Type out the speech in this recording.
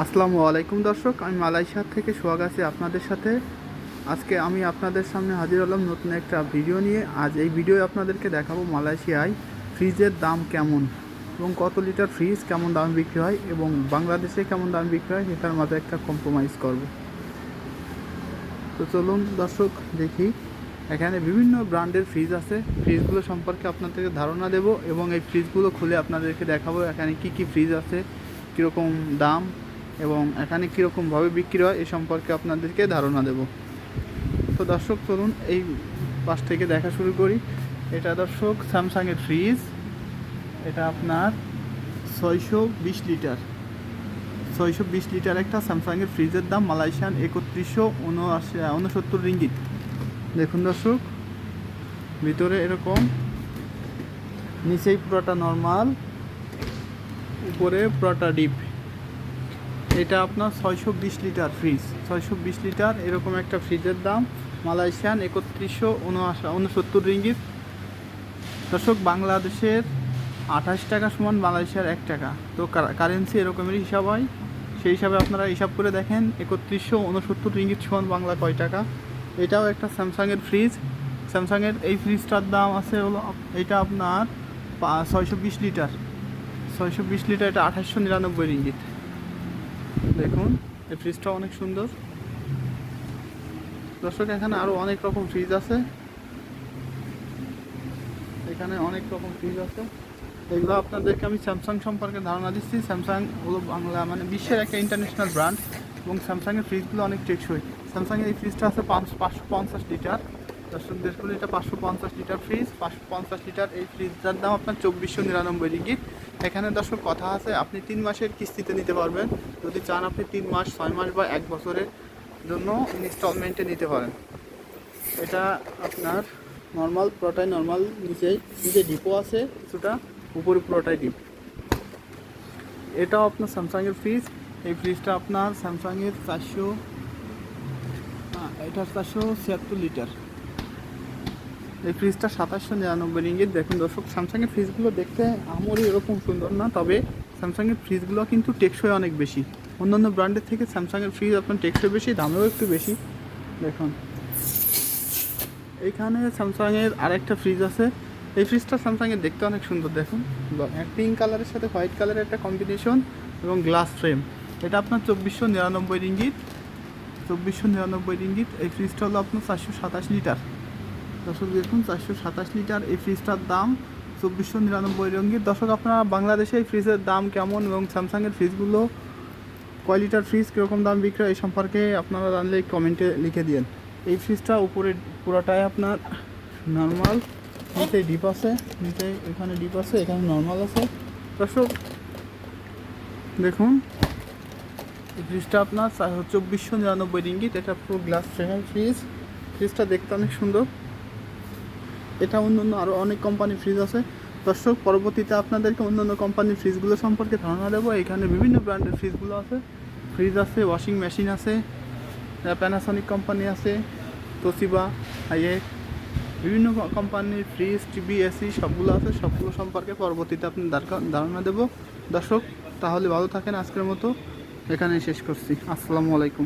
আসসালামু আলাইকুম দর্শক, আমি মালয়েশিয়া থেকে সোহাগ আছি আপনাদের সাথে। আজকে আমি আপনাদের সামনে হাজির হলাম নতুন একটা ভিডিও নিয়ে। আজ এই ভিডিও আপনাদেরকে দেখাবো মালয়েশিয়ায় ফ্রিজের দাম কেমন এবং কত লিটার ফ্রিজ কেমন দাম বিক্রি হয় এবং বাংলাদেশে কেমন দাম বিক্রি হয় সেটার মাঝে একটা কম্প্রোমাইজ করব। তো চলুন দর্শক দেখি। এখানে বিভিন্ন ব্র্যান্ডের ফ্রিজ আছে, ফ্রিজগুলো সম্পর্কে আপনাদেরকে ধারণা দেব এবং এই ফ্রিজগুলো খুলে আপনাদেরকে দেখাবো এখানে কি কি ফ্রিজ আছে, কীরকম দাম এবং এখানে কীরকমভাবে বিক্রি হয় এই সম্পর্কে আপনাদেরকে ধারণা দেব। তো দর্শক চলুন এই পাশ থেকে দেখা শুরু করি। এটা দর্শক স্যামসাংয়ের ফ্রিজ, এটা আপনার 620 লিটার একটা স্যামসাংয়ের ফ্রিজের দাম মালয়েশিয়ান 3169 রিঙ্গিত। দেখুন দর্শক, ভিতরে এরকম, নিচেই পুরোটা নর্মাল, উপরে পুরোটা ডিপ। এটা আপনার 620 লিটার ফ্রিজ, 620 লিটার এরকম একটা ফ্রিজের দাম মালয়েশিয়ান 3169 রিঙ্গিত। দর্শক, বাংলাদেশের 28 টাকা সমান মালয়েশিয়ার 1 টাকা। তো কারেন্সি এরকমেরই হিসাব হয়, সেই হিসাবে আপনারা হিসাব করে দেখেন 3169 রিঙ্গিত সমান বাংলা কয় টাকা। এটাও একটা স্যামসাংয়ের ফ্রিজ। স্যামসাংয়ের এই ফ্রিজটার দাম আছে হলো, এটা আপনার 620 লিটার, এটা 2899 রিঙ্গিত। দেখুন এই ফ্রিজটা অনেক সুন্দর। দর্শক, এখানে আরও অনেক রকম ফ্রিজ আছে, এখানে অনেক রকম ফ্রিজ আছে। এগুলো আপনাদেরকে আমি স্যামসাং সম্পর্কে ধারণা দিচ্ছি। স্যামসাং হলো বাংলা মানে বিশ্বের একটা ইন্টারন্যাশনাল ব্র্যান্ড এবং স্যামসাংয়ের ফ্রিজগুলো অনেক টেকসই। স্যামসাংয়ের এই ফ্রিজটা আছে 550 লিটার। দর্শক দেখুন, এটা 550 লিটার ফ্রিজ, 550 লিটার এই ফ্রিজটার দাম আপনার 2499 রিঙ্গিত। এখানে দর্শক কথা আছে, আপনি 3 মাসের কিস্তিতে নিতে পারবেন। যদি চান আপনি 3 মাস, 6 মাস বা 1 বছরের জন্য ইনস্টলমেন্টে নিতে পারেন। এটা আপনার নর্মাল, পুরোটাই নর্মাল, নিচে ডিপো আছে কিছুটা, উপরে পুরোটাই ডিপ। এটাও আপনার স্যামসাংয়ের ফ্রিজ। এই ফ্রিজটা আপনার স্যামসাংয়ের 476 লিটার। এই ফ্রিজটা 2799 রিঙ্গিত। দেখুন দর্শক, স্যামসাংয়ের ফ্রিজগুলো দেখতে আমারই এরকম সুন্দর না, তবে স্যামসাংয়ের ফ্রিজগুলো কিন্তু টেকসই অনেক বেশি। অন্যান্য ব্র্যান্ডের থেকে স্যামসাংয়ের ফ্রিজ আপনার টেকসই বেশি, দামেও একটু বেশি। দেখুন এইখানে স্যামসাংয়ের আরেকটা ফ্রিজ আছে। এই ফ্রিজটা স্যামসাংয়ের দেখতে অনেক সুন্দর। দেখুন, পিঙ্ক কালারের সাথে হোয়াইট কালারের একটা কম্বিনেশন এবং গ্লাস ফ্রেম। এটা আপনার 2499 রিঙ্গিত, 2499 রিঙ্গিত। এই ফ্রিজটা হলো আপনার 427 লিটার। দর্শক দেখুন, 427 লিটার এই ফ্রিজটার দাম 2499 রিঙ্গিত। দর্শক, আপনারা বাংলাদেশে এই ফ্রিজের দাম কেমন এবং স্যামসাংয়ের ফ্রিজগুলো কয় লিটার ফ্রিজ কীরকম দাম বিক্রি এই সম্পর্কে আপনারা জানলে কমেন্টে লিখে দিন। এই ফ্রিজটা উপরে পুরোটাই আপনার নর্মাল, নিচে ডিপ আছে, নিচে এখানে ডিপ আছে, এখানে নর্মাল আছে। দর্শক দেখুন, এই ফ্রিজটা আপনার 2499 রিঙ্গিত। এটা পুরো গ্লাস ফ্রেমের ফ্রিজ। ফ্রিজটা দেখতে অনেক সুন্দর। এটা অন্যান্য আরও অনেক কোম্পানির ফ্রিজ আছে। দর্শক, পরবর্তীতে আপনাদেরকে অন্যান্য কোম্পানির ফ্রিজগুলো সম্পর্কে ধারণা দেবো। এখানে বিভিন্ন ব্র্যান্ডের ফ্রিজগুলো আছে, ফ্রিজ আছে, ওয়াশিং মেশিন আছে, প্যানাসনিক কোম্পানি আছে, তোশিবা, হাইয়েক, বিভিন্ন কোম্পানির ফ্রিজ, টিভি, এসি সবগুলো আছে। সবগুলো সম্পর্কে পরবর্তীতে আপনি ধারণা দেবো। দর্শক তাহলে ভালো থাকেন, আজকের মতো এখানেই শেষ করছি। আসসালামু আলাইকুম।